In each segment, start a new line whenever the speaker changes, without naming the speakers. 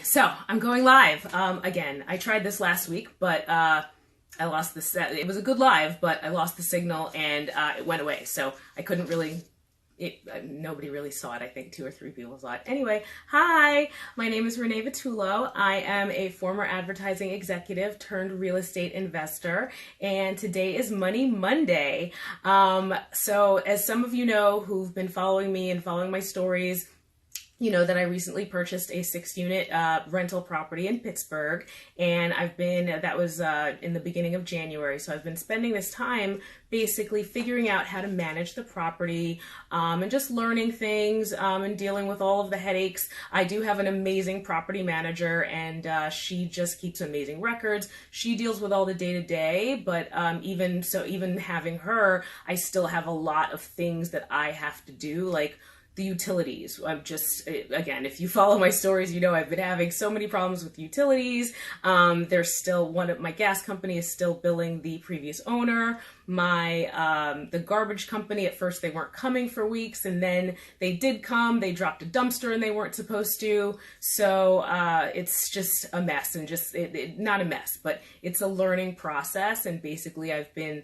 So I'm going live again. I tried this last week, but I lost the set. It was a good live, but I lost the signal and it went away. So I couldn't really. Nobody really saw it. I think 2 or 3 people saw it. Anyway, hi, my name is Renee Vitullo. I am a former advertising executive turned real estate investor, and today is Money Monday. So as some of you know who've been following me and following my stories, you know that I recently purchased a 6-unit rental property in Pittsburgh, and that was in the beginning of January. So I've been spending this time basically figuring out how to manage the property and just learning things and dealing with all of the headaches. I do have an amazing property manager, and she just keeps amazing records. She deals with all the day-to-day, but even having her, I still have a lot of things that I have to do, like the utilities. Again, if you follow my stories, you know I've been having so many problems with utilities. There's still my gas company is still billing the previous owner. The garbage company, at first they weren't coming for weeks, and then they did come. They dropped a dumpster and they weren't supposed to. So it's just a mess, and not a mess, but it's a learning process. And basically I've been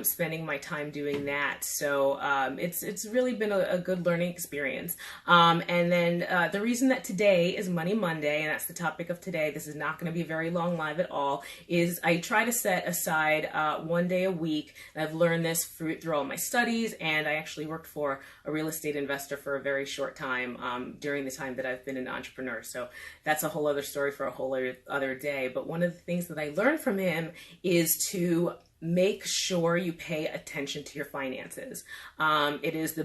spending my time doing that. So it's really been a good learning experience. And then the reason that today is Money Monday, and that's the topic of today, this is not going to be a very long live at all, is I try to set aside 1 day a week. And I've learned this through all my studies, and I actually worked for a real estate investor for a very short time during the time that I've been an entrepreneur. So that's a whole other story for a whole other day. But one of the things that I learned from him is to make sure you pay attention to your finances. It is the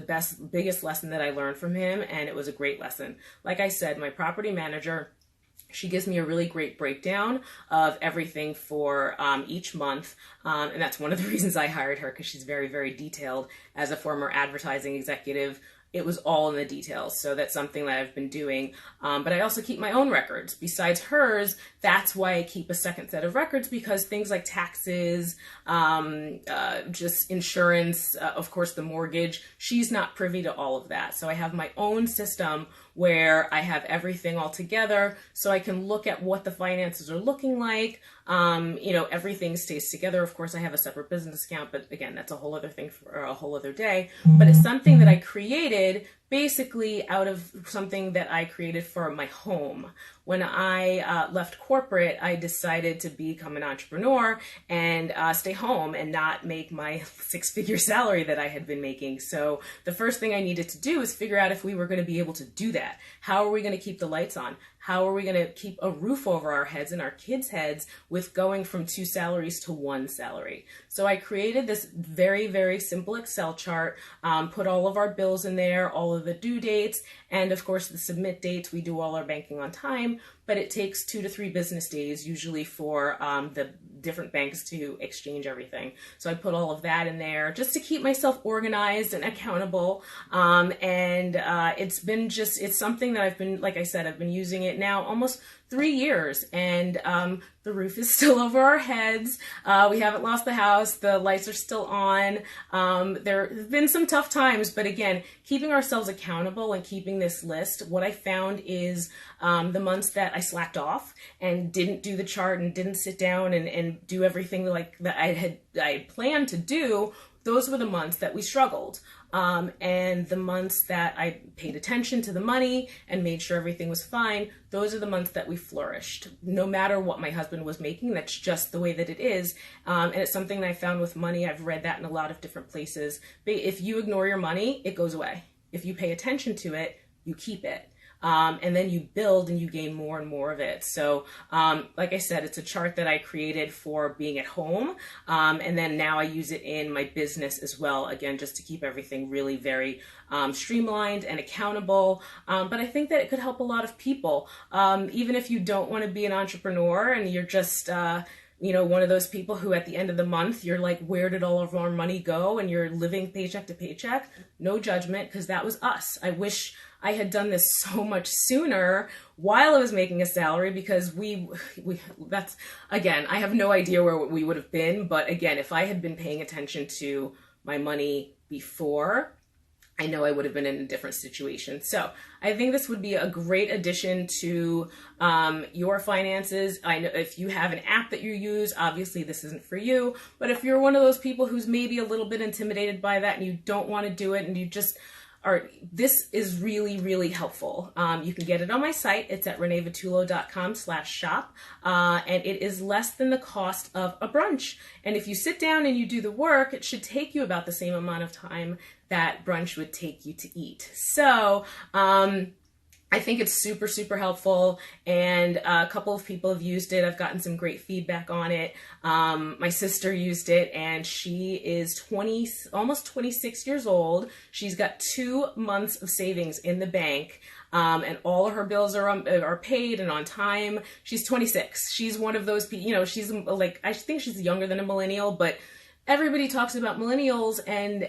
biggest lesson that I learned from him, and it was a great lesson. Like I said, my property manager, she gives me a really great breakdown of everything for each month. And that's one of the reasons I hired her, because she's very, very detailed. As a former advertising executive, it was all in the details. So that's something that I've been doing. But I also keep my own records. Besides hers, that's why I keep a second set of records, because things like taxes, just insurance, of course, the mortgage, she's not privy to all of that. So I have my own system where I have everything all together, so I can look at what the finances are looking like. Everything stays together. Of course, I have a separate business account, but again, that's a whole other thing for a whole other day. But it's something that I created basically out of something that I created for my home. When I left corporate, I decided to become an entrepreneur and stay home and not make my 6-figure salary that I had been making. So the first thing I needed to do is figure out if we were going to be able to do that. How are we going to keep the lights on? How are we going to keep a roof over our heads and our kids' heads with going from 2 salaries to 1 salary? So I created this very, very simple Excel chart, put all of our bills in there, all of the due dates, and of course the submit dates. We do all our banking on time, but it takes 2 to 3 business days usually for the different banks to exchange everything. So I put all of that in there just to keep myself organized and accountable. It's something that I've been, like I said, I've been using it now almost 3 years, and the roof is still over our heads. We haven't lost the house. The lights are still on. There have been some tough times, but again, keeping ourselves accountable and keeping this list, what I found is the months that I slacked off and didn't do the chart and didn't sit down and do everything like that I had planned to do, those were the months that we struggled. And the months that I paid attention to the money and made sure everything was fine, those are the months that we flourished. No matter what my husband was making, that's just the way that it is. And it's something that I found with money. I've read that in a lot of different places. But if you ignore your money, it goes away. If you pay attention to it, you keep it. And then you build and you gain more and more of it. So, like I said, it's a chart that I created for being at home. And then now I use it in my business as well, again, just to keep everything really very streamlined and accountable. But I think that it could help a lot of people. Even if you don't want to be an entrepreneur and you're just one of those people who at the end of the month, you're like, where did all of our money go? And you're living paycheck to paycheck. No judgment, because that was us. I wish I had done this so much sooner while I was making a salary, because that's, again, I have no idea where we would have been. But again, if I had been paying attention to my money before, I know I would have been in a different situation. So I think this would be a great addition to your finances. I know if you have an app that you use, obviously this isn't for you, but if you're one of those people who's maybe a little bit intimidated by that and you don't want to do it and you just are, this is really, really helpful. You can get it on my site. It's at reneevitullo.com/shop. And it is less than the cost of a brunch. And if you sit down and you do the work, it should take you about the same amount of time that brunch would take you to eat. So, I think it's super, super helpful, and a couple of people have used it. I've gotten some great feedback on it. My sister used it, and she is almost 26 years old. She's got 2 months of savings in the bank, and all of her bills are paid and on time. She's 26. She's one of those people, she's like, I think she's younger than a millennial, but everybody talks about millennials and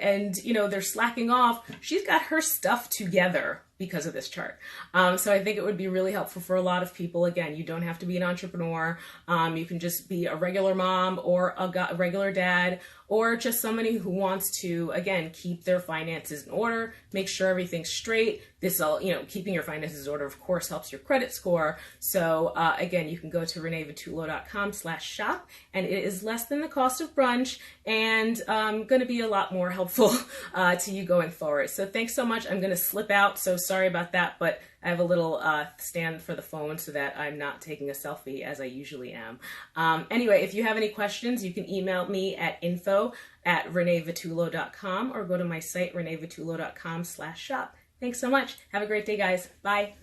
they're slacking off. She's got her stuff together because of this chart. So I think it would be really helpful for a lot of people. Again, you don't have to be an entrepreneur. You can just be a regular mom or a regular dad, or just somebody who wants to, again, keep their finances in order, make sure everything's straight. This all, keeping your finances in order, of course, helps your credit score. So again, you can go to reneevitullo.com/shop, and it is less than the cost of brunch and going to be a lot more helpful to you going forward. So thanks so much. I'm going to slip out, so sorry about that, but I have a little stand for the phone so that I'm not taking a selfie as I usually am. Anyway, if you have any questions, you can email me at info@reneevitullo.com or go to my site, reneevitullo.com/shop. Thanks so much. Have a great day, guys. Bye.